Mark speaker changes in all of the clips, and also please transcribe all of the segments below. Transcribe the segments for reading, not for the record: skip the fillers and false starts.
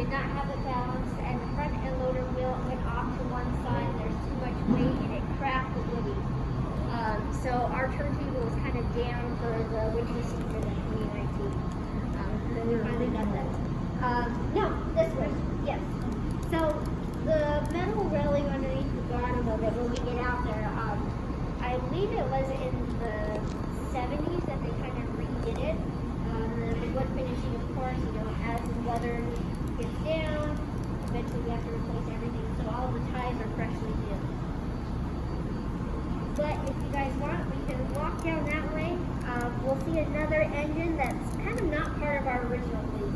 Speaker 1: did not have it balanced, and the front end loader wheel went off to one side. There's too much weight, and it cracked the woody. So our turntable was kind of down for the winter season of 2019. Then we finally got that. No, this one, yes. So the metal railing underneath the bottom of it, when we get out there, I believe it was in the 70s that they kind of redid it. The wood finishing, of course, as the weather gets down, eventually we have to replace everything, so all the ties are freshly new. But if you guys want, we can walk down that way. We'll see another engine that's kind of not part of our original fleet.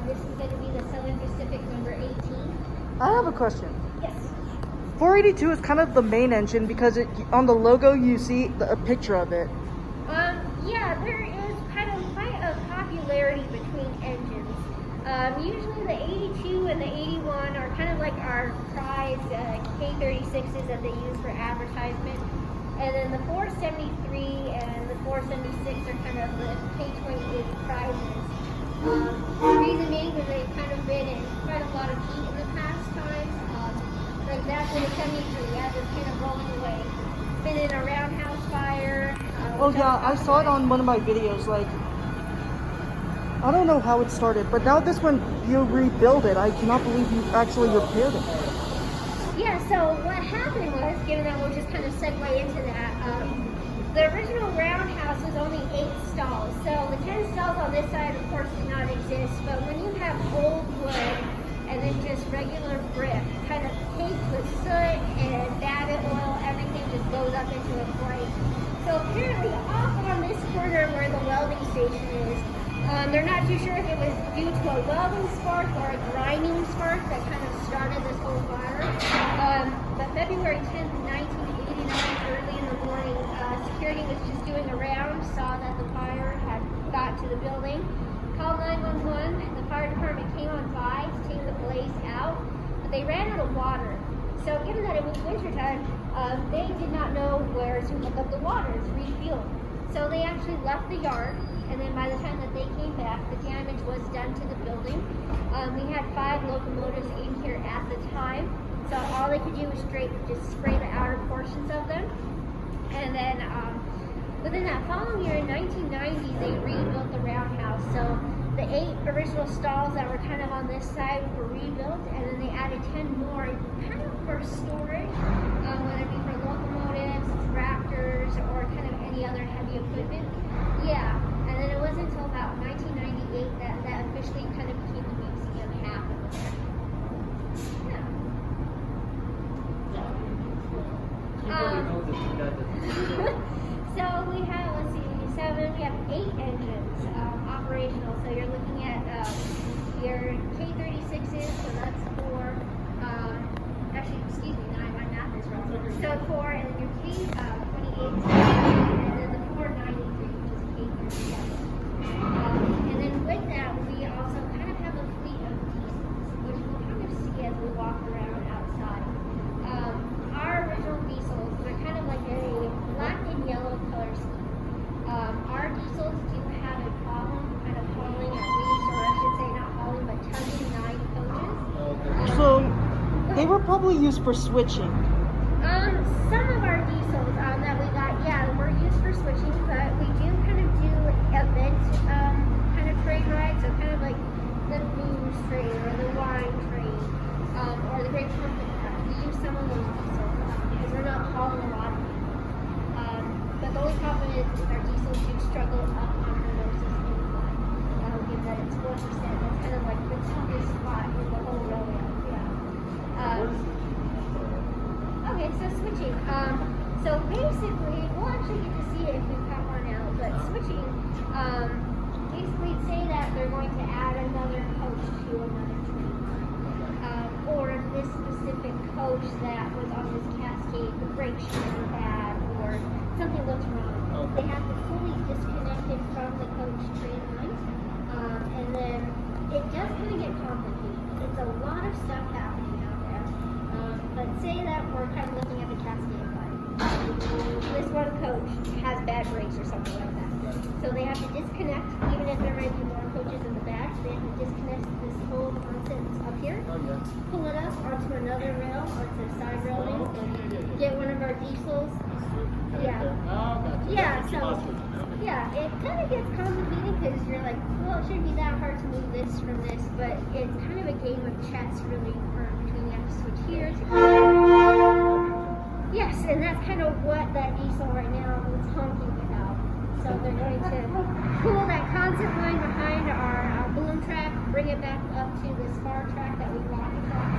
Speaker 1: This is going to be the Southern Pacific number 18.
Speaker 2: I have a question.
Speaker 1: Yes.
Speaker 2: 482 is kind of the main engine because on the logo you see a picture of it.
Speaker 1: Yeah, there is kind of quite a popularity between engines. Usually the 82 and the 81 are kind of like our prize K36s that they use for advertisement. And then the 473 and the 476 are kind of the K28 prizes. The reason being is they've kind of been in quite a lot of heat in the past times. For example, the 73, as it's kind of rolling away. It's been in a roundhouse fire.
Speaker 2: Oh yeah, I saw it on one of my videos. Like, I don't know how it started, but now this one, you rebuild it. I cannot believe you actually repaired it.
Speaker 1: Yeah, so what happened was, given that we'll just kind of segue into that, the original roundhouse was only 8 stalls. So the 10 stalls on this side, of course, did not exist. But when you have old wood and then just regular brick, kind of caked with soot and batted oil, everything just goes up into a flame. So apparently off on this corner where the welding station is, they're not too sure if it was due to a welding spark or a grinding spark that kind of started this whole fire. But February 10th, 1989, early in the morning, security was just doing a round, saw that the fire had got to the building, called 911, and the fire department came on by to take the blaze out, but they ran out of water. So given that it was wintertime, they did not know where to hook up the water to refuel. So they actually left the yard, and then by the time that they came back, the damage was done to the building. We had 5 locomotives in here at the time, so all they could do was just spray the outer portions of them. And then within that following year, in 1990, they rebuilt the roundhouse. So the 8 original stalls that were kind of on this side were rebuilt, and then they added 10 more, kind of for storage, whether it be for locomotives, tractors, or kind of any other heavy equipment. Yeah, and then it wasn't until about 1998 that officially kind of became the museum half of it. Yeah. So we have, let's see, 7, we have 8 engines operational. So you're looking at your K36s, so that's 4, actually, excuse me, my math is wrong. So 4, and then your K28s, and then the 493, which is a K37. And then with that, we also kind of have a fleet of diesels, which we'll kind of see as we walk around outside. Our original diesels, they're kind of like a black and yellow color scheme. Our diesels do have a problem kind of hauling, at least, or I should say not hauling, but tugging 9 coaches.
Speaker 2: So they were probably used for switching.
Speaker 1: Some of our diesels that we got, yeah, were used for switching, but we do kind of do event kind of train rides, so kind of like the booze train or the wine train, or the grape pumpkin ride. We use some of those diesels because we're not hauling a lot of people. But the only problem is our diesels do struggle up on the noses incline. Given that it's 4%, that's kind of like the toughest spot in the whole railroad. Yeah. Okay, so switching. So basically, we'll actually get to see it if we pop on out, but switching, basically say that they're going to add another coach to another train. Or if this specific coach that was on this cascade, the brake should be bad, or something looks wrong. They have to fully disconnect it from the coach train line. And then it does kind of get complicated. It's a lot of stuff happening out there. But say that we're kind of looking at the cascade line. This one coach has bad brakes or something like that. So they have to disconnect, even if there might be more coaches in the back, they have to disconnect this whole nonsense up here, pull it up onto another rail, onto the side railing, get one of our diesels. Yeah, so, yeah, it kind of gets complicated because you're like, well, it shouldn't be that hard to move this from this, but it's kind of a game of chess, really, between you have to switch here to here. Yes, and that's kind of what that diesel right now is honking about. So they're going to pull that concept line behind our boom track, bring it back up to this far track that we walked across,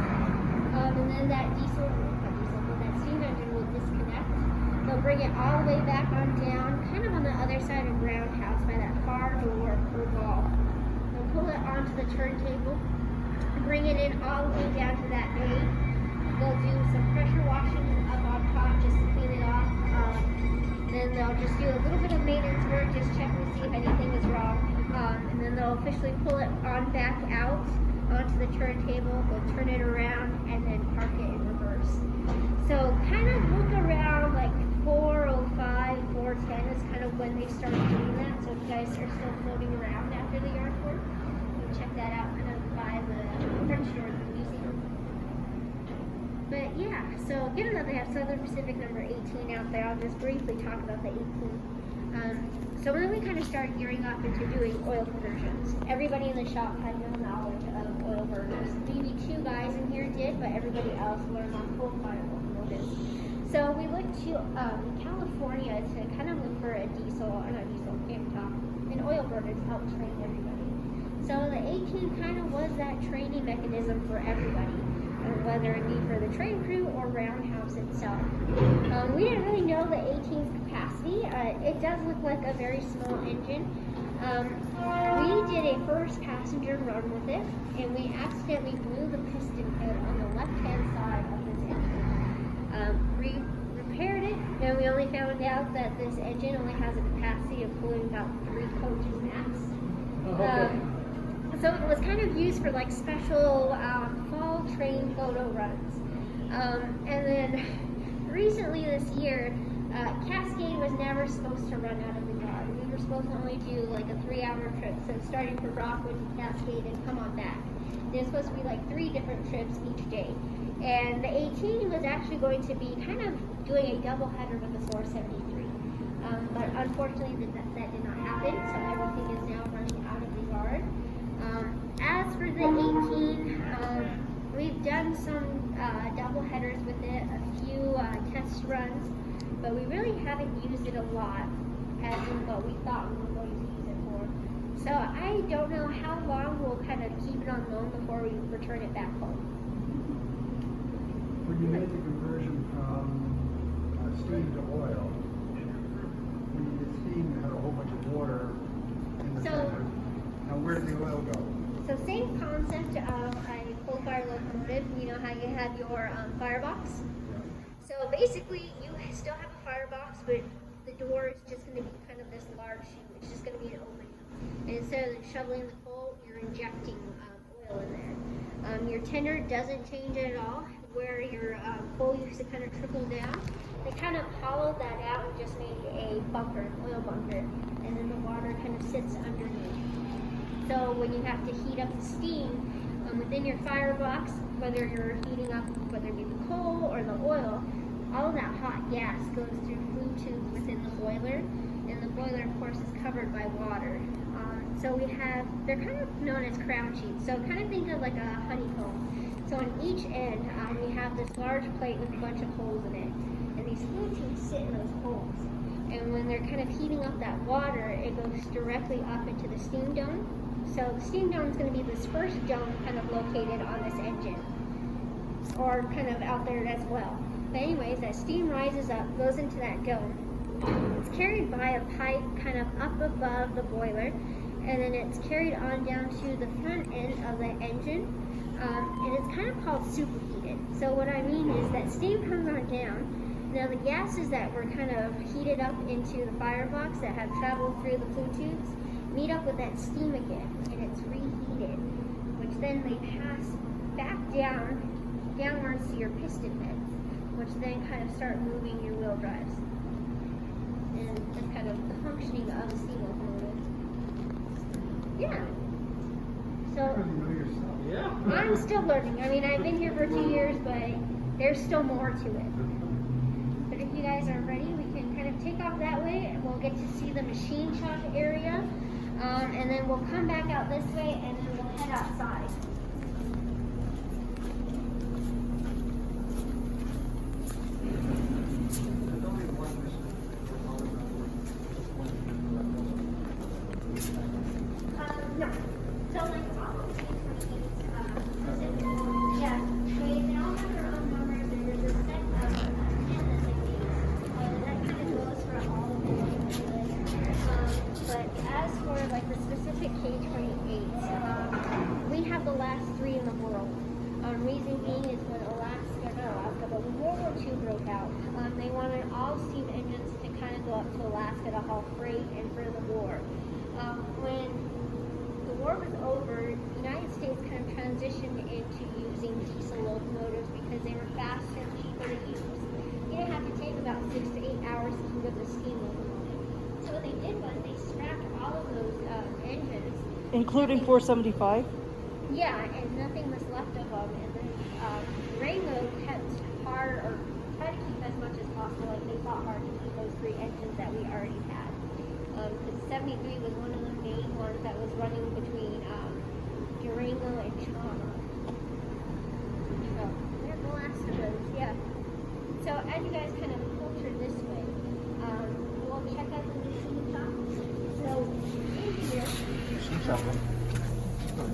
Speaker 1: and then that that steam engine will disconnect. They'll bring it all the way back on down, kind of on the other side of roundhouse by that far door or wall. They'll pull it onto the turntable, bring it in all the way down to that bay. They'll do some pressure washing up on top just to clean it off. Then they'll just do a little bit of maintenance work, just check to see if anything is wrong. And then they'll officially pull it on back out onto the turntable. They'll turn it around and then park it in reverse. So kind of look around like 4:05, 4:10 is kind of when they start doing that. So if you guys are still floating around after the yard work, you can check that out kind of by the French door in the museum. But yeah, so given that they have Southern Pacific number 18 out there, I'll just briefly talk about the 18. So when we kind of started gearing up into doing oil conversions, everybody in the shop had no knowledge of oil burners. Maybe 2 guys in here did, but everybody else learned on coal fire locomotives. So we looked to California to kind of look for a an oil burner to help train everybody. So the 18 kind of was that training mechanism for everybody, whether it be for the train crew or roundhouse itself. We didn't really know the 18's capacity. It does look like a very small engine. We did a first passenger run with it, and we accidentally blew the piston head on the left-hand side of this engine. We repaired it, and we only found out that this engine only has a capacity of pulling about 3 coaches max. So it was kind of used for like special fall train photo runs. And then recently this year, Cascade was never supposed to run out of the yard. We were supposed to only do like a 3-hour trip, so starting from Rockwood to Cascade and come on back. There's supposed to be like 3 different trips each day. And the 18 was actually going to be kind of doing a double header with the 473. But unfortunately that did not happen, so everything is now running out of the yard. As for the 18, we've done some double headers with it, a few test runs, but we really haven't used it a lot as in what we thought we were going to use it for. So I don't know how long we'll kind of keep it on loan before we return it back home.
Speaker 3: When you made the conversion from steam to oil, the steam had a whole bunch of water in the center. Now where did the oil go?
Speaker 1: So same concept of a coal fire locomotive. You know how you have your firebox?
Speaker 3: Yeah.
Speaker 1: So basically you still have a firebox, but the door is just going to be kind of this large chute. It's just going to be an opening. And instead of shoveling the coal, you're injecting oil in there. Your tender doesn't change at all. Where your coal used to kind of trickle down, they kind of hollowed that out and just made a bunker, an oil bunker, and then the water kind of sits underneath. So when you have to heat up the steam within your firebox, whether you're heating up, whether it be the coal or the oil, all of that hot gas goes through flue tubes within the boiler, and the boiler, of course, is covered by water. So they're kind of known as crown sheets. So kind of think of like a honeycomb. So on each end, we have this large plate with a bunch of holes in it, and these flue tubes sit in those holes. And when they're kind of heating up that water, it goes directly up into the steam dome. So the steam dome is going to be this first dome kind of located on this engine, or kind of out there as well. But anyways, that steam rises up, goes into that dome. It's carried by a pipe kind of up above the boiler, and then it's carried on down to the front end of the engine, and it's kind of called superheated. So what I mean is that steam comes on down. Now the gases that were kind of heated up into the firebox that have traveled through the flue tubes meet up with that steam again, and it's reheated, which then they pass back downwards to your piston heads, which then kind of start moving your wheel drives. And that's kind of the functioning of a steam locomotive. I'm still learning. I mean, I've been here for 2 years, but there's still more to it. But if you guys are ready, we can kind of take off that way, and we'll get to see the machine shop area. And then we'll come back out this way, and then we'll head outside. No. So like all of these machines, yeah, they all have their own numbers, and there's a set of 10 that they use. That kind of goes for all of them. But as for like the specific K-28s, we have the last 3 in the world. Reason being is when but when World War II broke out, they wanted all steam engines to kind of go up to Alaska to haul freight and for the war. When the war was over, the United States kind of transitioned into using diesel locomotives because they were faster and cheaper to use. You didn't have to take about 6 to 8 hours to heat up a steam locomotive. So what they did was they scrapped all of those engines.
Speaker 2: Including 475?
Speaker 1: Yeah, and nothing was left of them. And then Durango kept hard, or tried to keep as much as possible. Like they fought hard to keep those 3 engines that we already had. Because 73 was one of the main ones that was running between Durango and Toronto. So they're the last of those, yeah. So as you guys kind of filter this way, we'll check out the machine shop. So in here,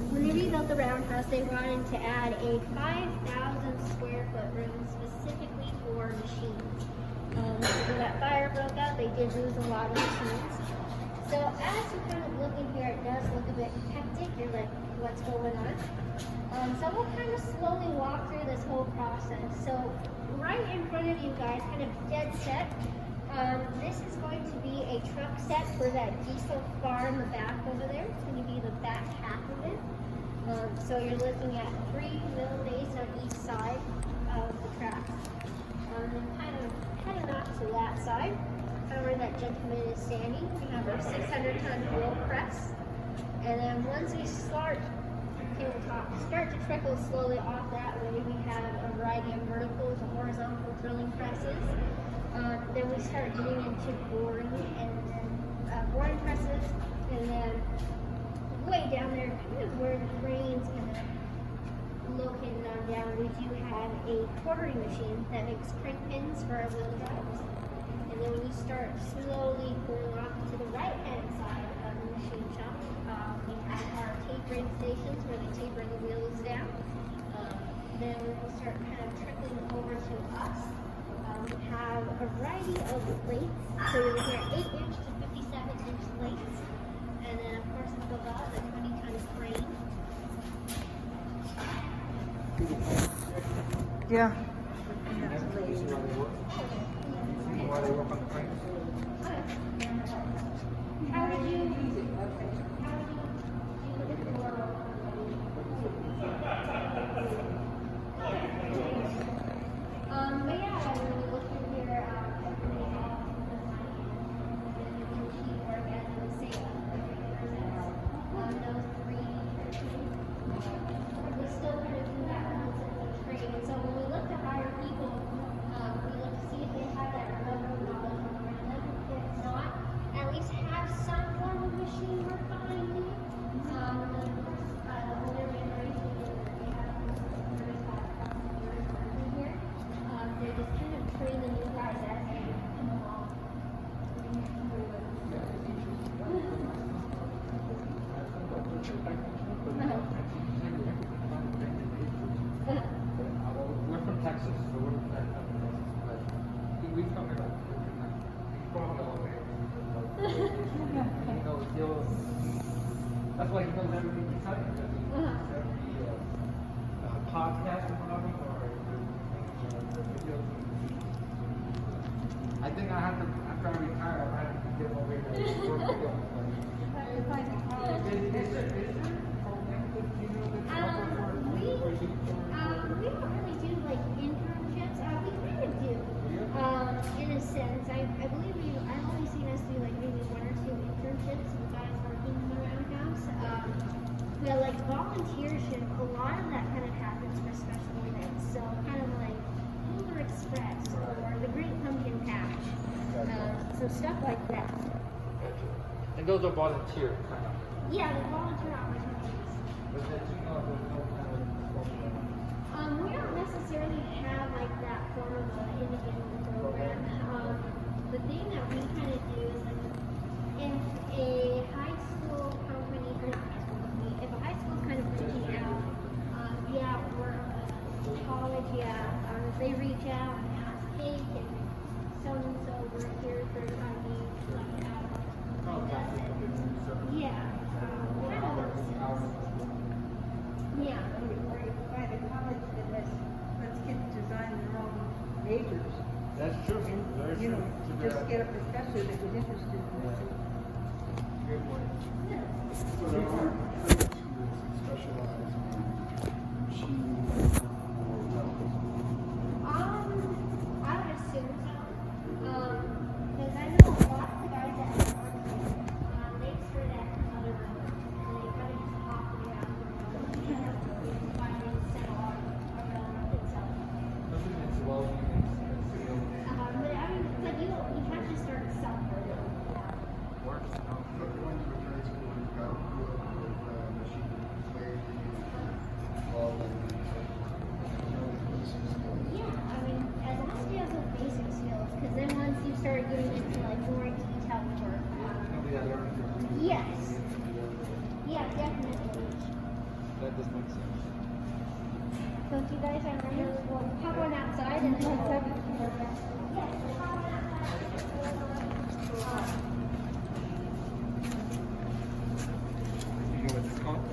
Speaker 1: when they rebuilt the roundhouse, they wanted to add a 5,000 square foot room specifically for machines. When that fire broke out, they did lose a lot of machines. So as you kind of look in here, it does look a bit hectic. You're like, what's going on? So we'll kind of slowly walk through this whole process. So right in front of you guys, kind of dead set, this is going to be a truck set for that diesel bar in the back over there. It's going to be the back half of it. So you're looking at 3 wheel bays on each side of the track. And kind of heading off to that side, kind of where that gentleman is standing, we have our 600-ton wheel press. And then once we start to trickle slowly off that way, we have a variety of vertical to horizontal drilling presses. Then we start getting into boring and then boring presses, and then way down there, kind of where the crane's kind of located on down, we do have a quartering machine that makes crank pins for our wheel drives. And then when you start slowly going off to the right-hand side of the machine shop, we have our tapering stations where they taper the wheels down. Then we'll start kind of trickling over to us. We have a variety of plates. So you're looking at 8-inch to 57-inch plates. And then of course above that, the 20-ton crane.
Speaker 2: Yeah.
Speaker 3: Why they work on the cranes?
Speaker 1: How would you do it but yeah, when we look in here, she work at the same those 3 we still kind of do that relatively trade. And so when we look to hire people, we look to see if they have that railroad knowledge around them. If not, at least have some form of machine work behind you. And then of course, the older generation, they have 35 years working here. They just kind of train the new guys as they come along.
Speaker 4: We're from Texas, so we're from Texas. We come here like that's why he knows everything we tell you. Every podcast or whatever, or videos. I think I have to, after I retire, I have to get over here to work videos.
Speaker 1: We don't really do like internships. We kind of do, in a sense. I believe I've only seen us do like maybe 1 or 2 internships with guys working in the roundhouse. But like volunteership, a lot of that kind of happens for special events. So kind of like Polar Express or the Great Pumpkin Patch. So stuff like that.
Speaker 4: And those are volunteer kind of.
Speaker 1: Yeah, the volunteer opportunities.
Speaker 4: But there's no kind of program.
Speaker 1: We don't necessarily have like that form of an individual program. The thing that we kind of do is like if a high school company, or not high school company, if a high school is kind of reaching out, or college, if they reach out and ask, hey, can so and so work here for me, yeah, kind of those things. Yeah.
Speaker 5: Or you find a college that lets kids design their own majors.
Speaker 4: That's true.
Speaker 5: And,
Speaker 4: Very
Speaker 5: you
Speaker 4: true.
Speaker 5: know, just get a professor that was interested in this.
Speaker 4: Good point.
Speaker 3: So there are schools that specialize in machines or metals.
Speaker 1: I would assume so. Because I know a lot of the guys that have worked here, they started at other rooms. And they kind of just hopped around and finally settle around themselves.
Speaker 4: It's welding and steel.
Speaker 1: But I mean, but you have to start somewhere.
Speaker 4: Works.
Speaker 3: Look, going to a trade school, you've got to deal with machine lasers, all the
Speaker 1: Yeah, I mean, as long as you have those basic skills, because then once you start getting into like more detailed work. Yes. Yeah, definitely.
Speaker 4: That does make sense.
Speaker 1: So if you guys are ready, we'll pop one outside and then we'll have it. Yes, pop one outside.
Speaker 4: You know what it's called?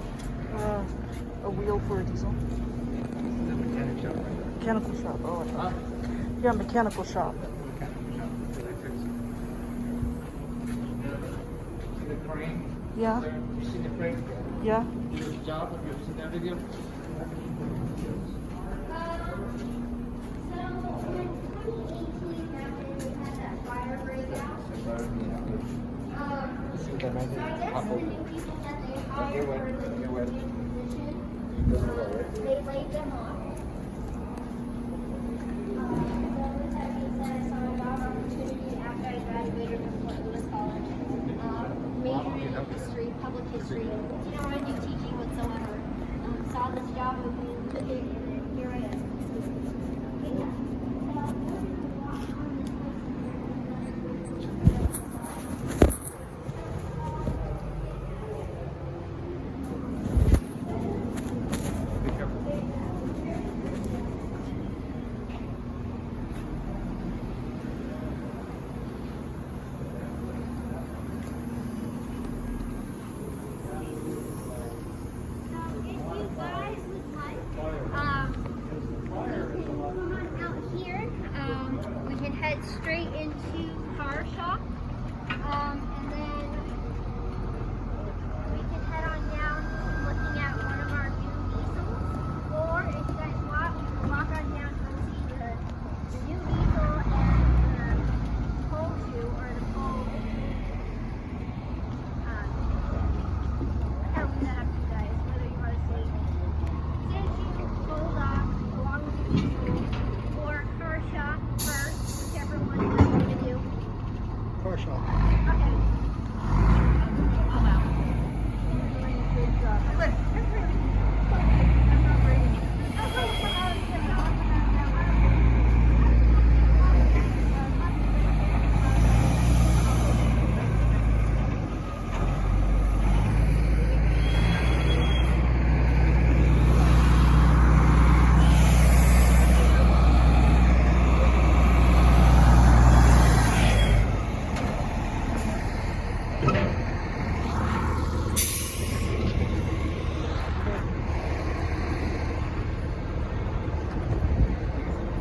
Speaker 2: A wheel for a diesel.
Speaker 4: The mechanic shop right there.
Speaker 2: Mechanical shop. Oh, I thought.
Speaker 4: Huh?
Speaker 2: Yeah, mechanical shop.
Speaker 4: Mechanic shop. Electrics. See the crane?
Speaker 2: Yeah.
Speaker 4: You see the crane?
Speaker 2: Yeah.
Speaker 4: Do the job. Have you ever seen that video?
Speaker 1: So in 2018, back when we had that fire breakout,
Speaker 4: See what that man
Speaker 1: so I
Speaker 4: did?
Speaker 1: guess
Speaker 4: Hop
Speaker 1: the
Speaker 4: over.
Speaker 1: new people that they
Speaker 4: Get
Speaker 1: hired
Speaker 4: wet.
Speaker 1: for the
Speaker 4: Get wet.
Speaker 1: new position, they laid them off. So with that being said, I saw a job opportunity after I graduated from Fort Lewis College. Majoring in history, public history. Didn't want to do teaching whatsoever. Saw this job opening, took it, and here I am.
Speaker 4: Be careful.
Speaker 1: If you guys would like, you can come on out here. We can head straight into car shop, and then we can head on down looking at one of our new diesels. Or if you guys want, we can walk on down and see the new diesel and the pole shoe or the pole. I'll leave that up to you guys, whether you want to see Statue, Bulldog, along with the diesel, or car shop first, whichever one you guys want to do.
Speaker 3: Car shop.
Speaker 1: Okay.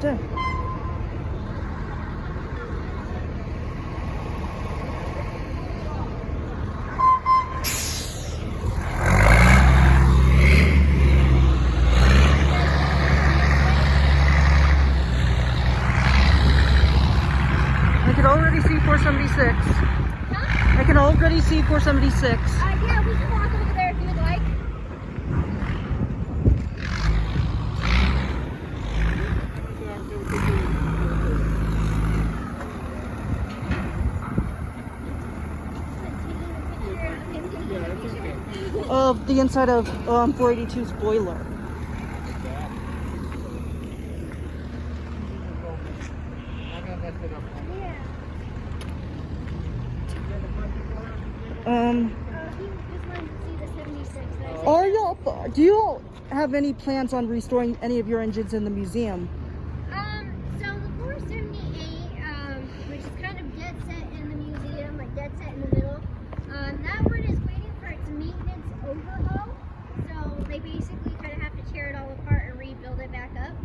Speaker 2: Dang. I can already see 476.
Speaker 1: Huh?
Speaker 2: I can already see 476.
Speaker 1: Yeah, we can walk over there if you would like.
Speaker 2: of the inside of 482's boiler.
Speaker 4: I'm gonna mess it up.
Speaker 1: Yeah.
Speaker 2: Um,
Speaker 1: He just wanted to see the 76. And I said,
Speaker 2: are y'all? Do you all have any plans on restoring any of your engines in the museum?
Speaker 1: So the 478, which is kind of dead set in the museum, like dead set in the middle, that one is waiting for its maintenance overhaul. So they basically kind of have to tear it all apart and rebuild it back up.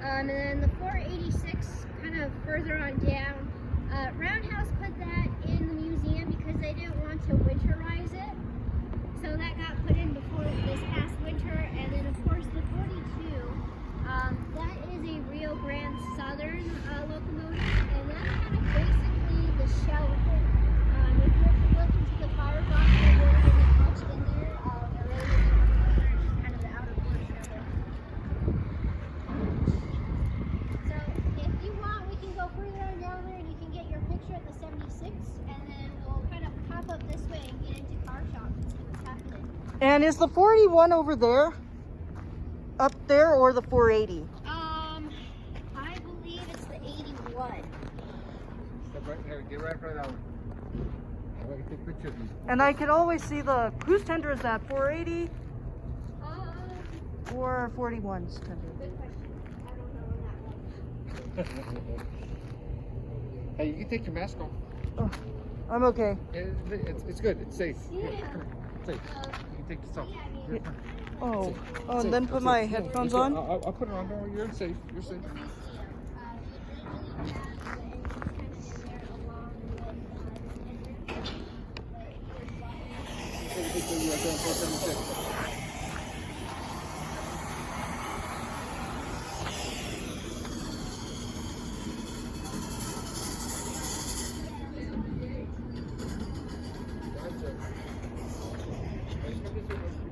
Speaker 1: And then the 486, kind of further on down, Roundhouse put that in the museum because they didn't want to winterize it. So that got put in before this past winter. And then of course the 42, that is a Rio Grande Southern locomotive, and that's kind of basically the shell of it. If you were to look into the firebox, there really isn't much in there. There really isn't much in there. It's just kind of the outer portion of it. So if you want, we can go further on down there and you can get your picture at the 76, and then we'll kind of pop up this way and get into car shop and see what's happening.
Speaker 2: And is the 481 over there? Up there, or the 480?
Speaker 1: I believe it's the 81.
Speaker 4: Step right there. Get right in front of that one. I can take pictures of these.
Speaker 2: And I could always see the whose tender is that? 480 or 41's tender?
Speaker 1: Good question. I don't know on that one.
Speaker 4: Hey, you can take your mask off.
Speaker 2: Oh, I'm okay.
Speaker 4: It's good. It's safe.
Speaker 1: Yeah.
Speaker 4: Come on. It's safe. You can take yourself.
Speaker 1: Yeah, I mean,
Speaker 2: Oh,
Speaker 4: Safe.
Speaker 2: and then put my headphones on.
Speaker 4: I'll put it on. Don't worry. You're safe. You're safe.
Speaker 1: the museum, we originally had the engines kind of in there along with the engine, but it was
Speaker 4: Take a picture of you right there on 476.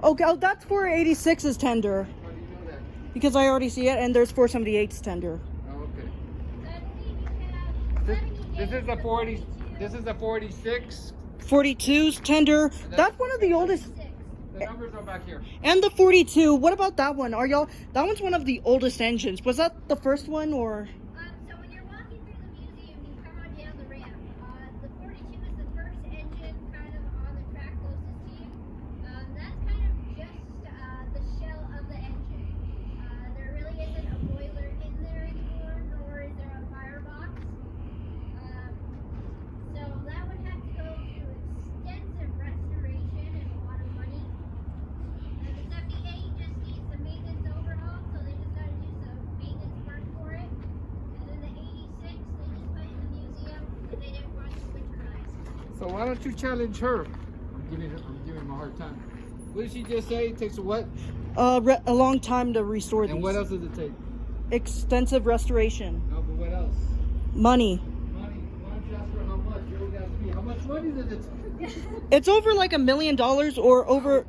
Speaker 2: Okay, oh, that's 486's tender.
Speaker 4: How do you know that?
Speaker 2: Because I already see it, and there's 478's tender.
Speaker 4: Oh, okay.
Speaker 1: So I believe you have
Speaker 4: This is the 40. This is the 46.
Speaker 2: 42's tender. That's one of the oldest.
Speaker 4: The numbers are back here.
Speaker 2: And the 42. What about that one? Are y'all? That one's one of the oldest engines. Was that the first one, or?
Speaker 1: So when you're walking through the museum, you come on down the ramp. The 42 is the first engine kind of on the track closest to you. That's kind of just the shell of the engine. There really isn't a boiler in there anymore, nor is there a firebox. So that would have to go through extensive restoration and a lot of money. And the 78 just needs the maintenance overhaul, so they just got to do some maintenance work for it. And then the 86, they just put in the museum, and they didn't want to winterize.
Speaker 4: So why don't you challenge her? I'm giving him a hard time. What did she just say? It takes a what?
Speaker 2: A long time to restore these.
Speaker 4: And what else does it take?
Speaker 2: Extensive restoration.
Speaker 4: No, but what else?
Speaker 2: Money.
Speaker 4: Money. Why don't you ask her how much? You always ask me. How much money does it take?
Speaker 2: It's over like $1 million, or over.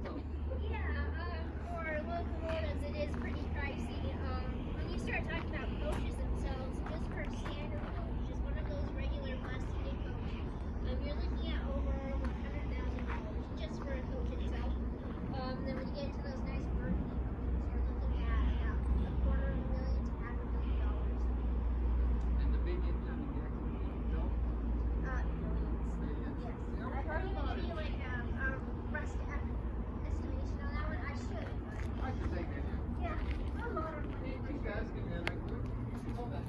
Speaker 1: Yeah, for locomotives, it is pretty pricey. When you start talking about coaches themselves, just for a standard coach, just one of those regular bus-seating coaches, you're looking at over $100,000 just for a coach itself. Then when you get into those nice burgundy coaches, you're looking at about $250,000 to $500,000.
Speaker 4: And the big engine and the actual built?
Speaker 1: Millions. Yes. I've already given you like a rough estimation on that one. I should, but
Speaker 4: I can take it.
Speaker 1: yeah, a lot of money.
Speaker 4: Keep asking me, and I could. Hold that.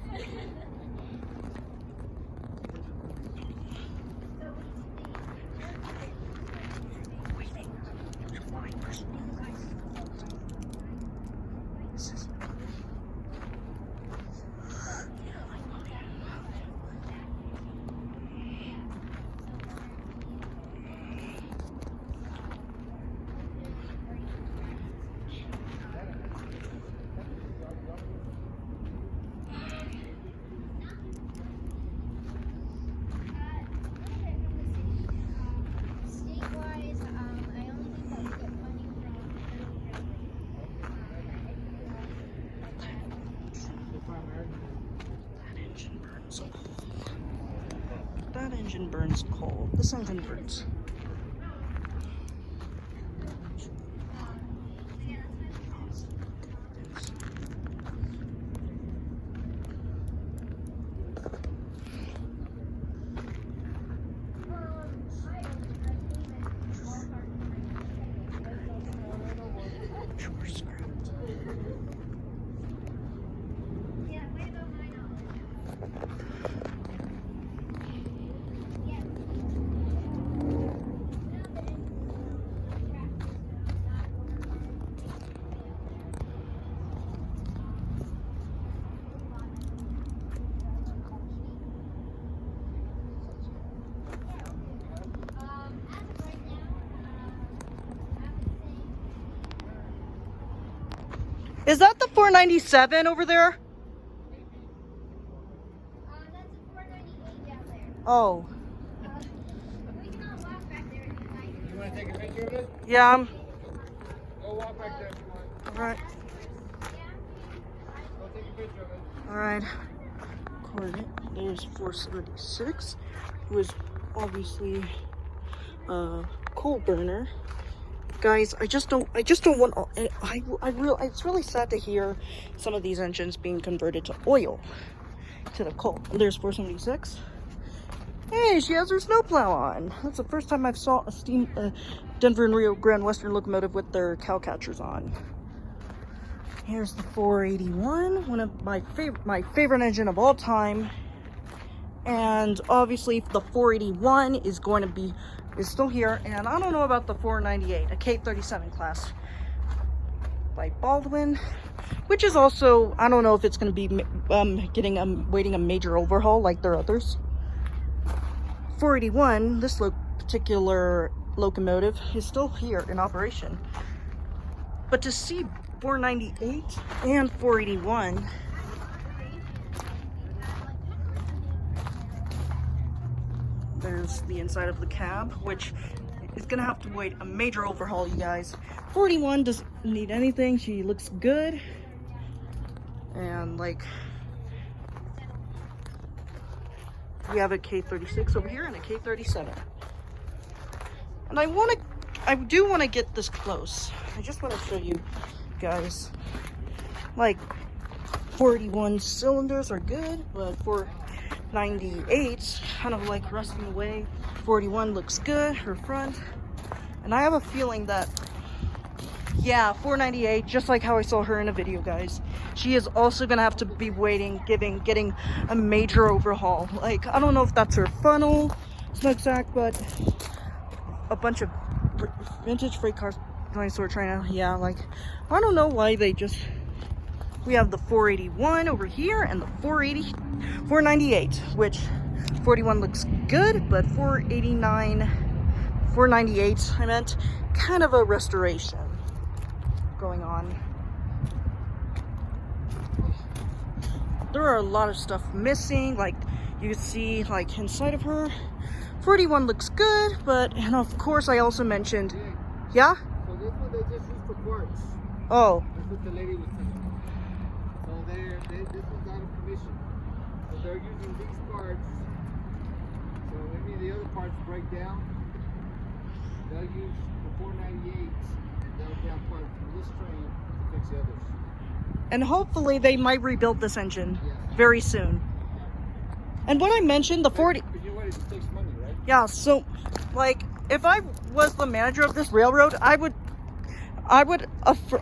Speaker 1: State-wise, I only think that we get funding from
Speaker 2: That engine burns coal. This engine burns. Is that the 497 over there?
Speaker 1: That's a 498 down there.
Speaker 2: Oh,
Speaker 1: We can all walk back there if you like.
Speaker 4: You want to take a picture of it?
Speaker 2: yeah.
Speaker 4: Go walk back there if you want.
Speaker 2: All right.
Speaker 4: Go take a picture of it.
Speaker 2: All right. Coordinate. There's 476, who is obviously a coal burner. Guys, I just don't want. It's really sad to hear some of these engines being converted to oil, to the coal. And there's 476. Hey, she has her snowplow on. That's the first time I've saw a Denver and Rio Grande Western locomotive with their cow catchers on. Here's the 481, one of my favorite engine of all time. And obviously the 481 is still here. And I don't know about the 498, a K37 class by Baldwin, which is also, I don't know if it's going to be waiting a major overhaul like their others. 481, this particular locomotive is still here in operation. But to see 498 and 481, there's the inside of the cab, which is gonna have to wait a major overhaul, you guys. 41 doesn't need anything. She looks good, and like, we have a K36 over here and a K37, and I do want to get this close. I just want to show you guys, like, 481 cylinders are good, but 498 kind of like rusting away. 41 looks good, her front, and I have a feeling that, yeah, 498, just like how I saw her in a video, guys, she is also gonna have to be getting a major overhaul. Like, I don't know if that's her funnel, smokestack, but a bunch of vintage freight cars sort of trying to, yeah, like, I don't know why we have the 481 over here and the 498, which 41 looks good, but 498, I meant, kind of a restoration going on. There are a lot of stuff missing, like you see, like inside of her. 41 looks good, but, and of course I also mentioned, yeah?
Speaker 4: So this one they just use for parts.
Speaker 2: Oh.
Speaker 4: That's what the lady was telling me. So this one's out of commission. So they're using these parts. So any of the other parts break down, they'll use the 498. They'll down parts from this train to fix the others.
Speaker 2: And hopefully they might rebuild this engine very soon. And what I mentioned, the 40...
Speaker 4: But you know what, it takes money, right?
Speaker 2: Yeah, so, like, if I was the manager of this railroad, I would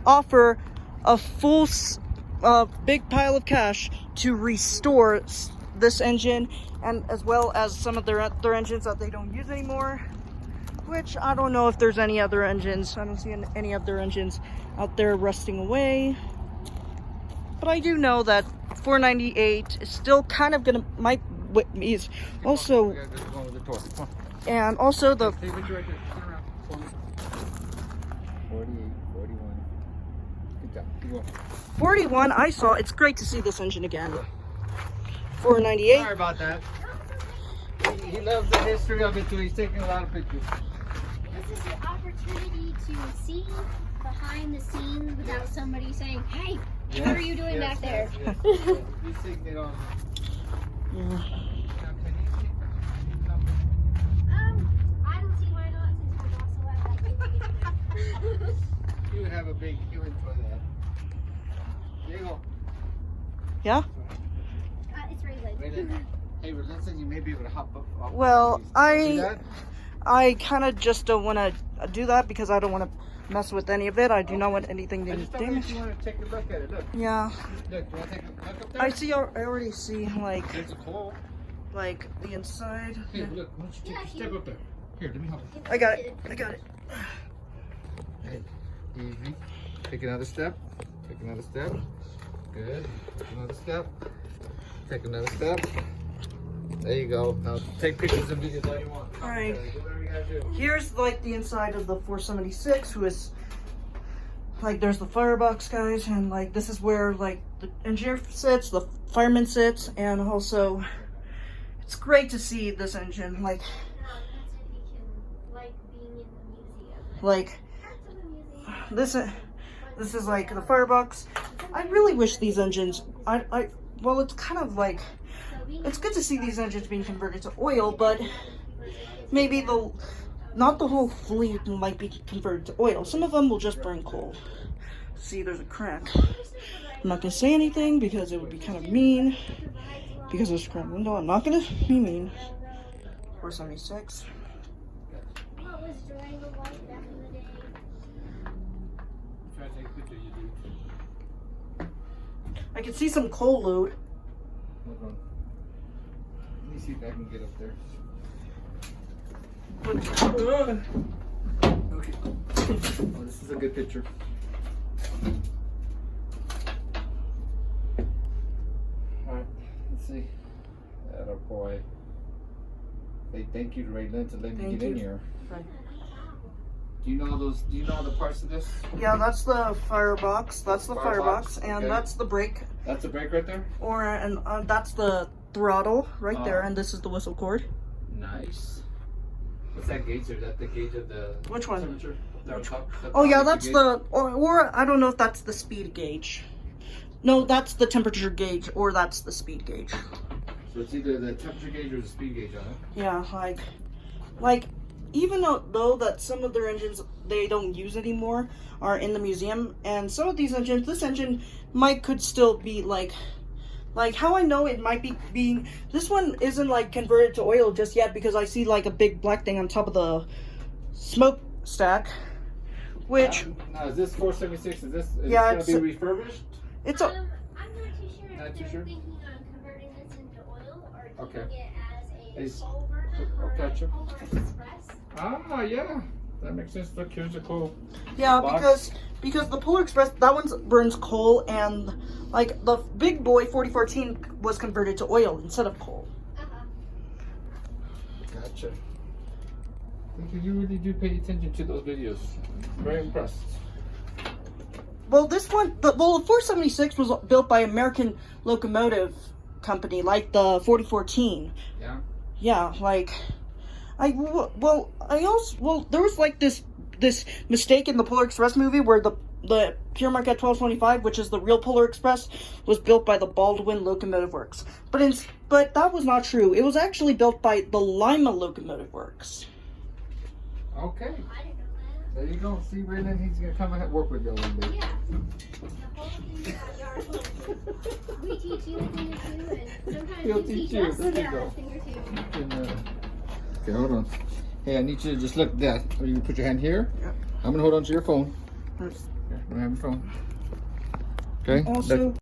Speaker 2: offer a full big pile of cash to restore this engine, and as well as some of their other engines that they don't use anymore, which I don't know if there's any other engines. I don't see any other engines out there rusting away. But I do know that 498 is still kind of gonna, is also, and also the
Speaker 4: 48, 41. Good job. Keep going.
Speaker 2: 41 I saw. It's great to see this engine again. 498.
Speaker 4: Sorry about that. He loves the history of it, so he's taking a lot of pictures.
Speaker 1: This is the opportunity to see behind the scenes without somebody saying, "Hey, what are you doing back there?"
Speaker 4: Yes. He's taking it on.
Speaker 2: Yeah.
Speaker 1: I don't see why not, since we also have that.
Speaker 4: You would have a big, you would enjoy that. Diego.
Speaker 2: Yeah?
Speaker 1: It's really
Speaker 4: Right
Speaker 1: good.
Speaker 4: there. Hey, let's say you may be able to hop up.
Speaker 2: Well,
Speaker 4: Do
Speaker 2: I
Speaker 4: that?
Speaker 2: kind of just don't want to do that because I don't want to mess with any of it. I do not want anything
Speaker 4: I
Speaker 2: to
Speaker 4: just don't know if
Speaker 2: damage.
Speaker 4: you want to take a look at it. Look.
Speaker 2: Yeah.
Speaker 4: Look, do you want to take a look up there?
Speaker 2: I already see, like,
Speaker 4: There's a hole.
Speaker 2: the inside.
Speaker 4: Hey, look, why don't you take a step up there? Here, let me help you.
Speaker 2: I got it.
Speaker 4: Hey, easy. Take another step. Take another step. Good. Take another step. Take another step. There you go. Now take pictures and videos all you want.
Speaker 2: All right.
Speaker 4: Do whatever you gotta do.
Speaker 2: Here's like the inside of the 476, who is like there's the firebox, guys, and like this is where like the engineer sits, the fireman sits, and also it's great to see this engine. Like this is like the firebox. I really wish these engines. Well, it's kind of like it's good to see these engines being converted to oil, but maybe not the whole fleet might be converted to oil. Some of them will just burn coal. See, there's a crack. I'm not gonna say anything because it would be kind of mean. Because there's a cracked window, I'm not gonna be mean. 476.
Speaker 1: What was Durango like back in the day?
Speaker 4: Try to take a picture, you do.
Speaker 2: I can see some coal load.
Speaker 4: Hold on. Let me see if I can get up there. Okay. Oh, this is a good picture. Alright, let's see. Atta boy. Say thank you to Ray Lynn to let me
Speaker 2: Thank
Speaker 4: get in
Speaker 2: you.
Speaker 4: here.
Speaker 2: Right.
Speaker 4: Do you know those? Do you know the parts of this?
Speaker 2: Yeah, that's the firebox. That's the firebox, and
Speaker 4: okay.
Speaker 2: that's the brake.
Speaker 4: That's a brake right there.
Speaker 2: And that's the throttle right there,
Speaker 4: Oh.
Speaker 2: and this is the whistle cord.
Speaker 4: Nice. What's that gauge? Is that the gauge of the
Speaker 2: Which one?
Speaker 4: temperature? The
Speaker 2: Oh yeah,
Speaker 4: temperature
Speaker 2: that's
Speaker 4: gauge?
Speaker 2: the or I don't know if that's the speed gauge. No, that's the temperature gauge, or that's the speed gauge.
Speaker 4: So it's either the temperature gauge or the speed gauge on it.
Speaker 2: Yeah, like even though that some of their engines they don't use anymore are in the museum, and some of these engines, this engine could still be like how I know it might be being, this one isn't like converted to oil just yet because I see like a big black thing on top of the smokestack, which
Speaker 4: Now is this 476? Is this
Speaker 2: Yeah,
Speaker 4: gonna be refurbished?
Speaker 2: it's a
Speaker 1: I'm not too sure
Speaker 4: Not
Speaker 1: if
Speaker 4: too
Speaker 1: they're
Speaker 4: sure?
Speaker 1: thinking on converting this into oil or
Speaker 4: Okay.
Speaker 1: keeping it as
Speaker 4: Is-
Speaker 1: a coal burner or a
Speaker 4: gotcha.
Speaker 1: Polar Express.
Speaker 4: Ah, yeah, that makes sense. Look, here's a cool.
Speaker 2: yeah,
Speaker 4: box.
Speaker 2: because the Polar Express, that one burns coal, and like the big boy 4014 was converted to oil instead of coal.
Speaker 1: Uh-huh.
Speaker 4: Gotcha. You really do pay attention to those videos. Very impressed.
Speaker 2: Well, this one, the 476 was built by American Locomotive Company, like the 4014.
Speaker 4: Yeah.
Speaker 2: Yeah, like there was like this mistake in the Polar Express movie where the Pure Marquette 1225, which is the real Polar Express, was built by the Baldwin Locomotive Works. But that was not true. It was actually built by the Lima Locomotive Works.
Speaker 4: Okay.
Speaker 1: I didn't know that.
Speaker 4: There you go. See, Raylan, he's gonna come and work with you a little bit.
Speaker 1: Yeah. The whole thing about yard homes. We teach you a thing or two, and sometimes
Speaker 4: He'll
Speaker 1: you
Speaker 4: teach
Speaker 1: teach
Speaker 4: you.
Speaker 1: us
Speaker 4: There you
Speaker 1: a
Speaker 4: go.
Speaker 1: thing or two.
Speaker 4: Okay, hold on. Hey, I need you to just look at that. You can put your hand here.
Speaker 2: Yeah.
Speaker 4: I'm gonna hold on to your phone.
Speaker 2: Right.
Speaker 4: Here, I'm gonna have your phone. Okay.
Speaker 2: Also,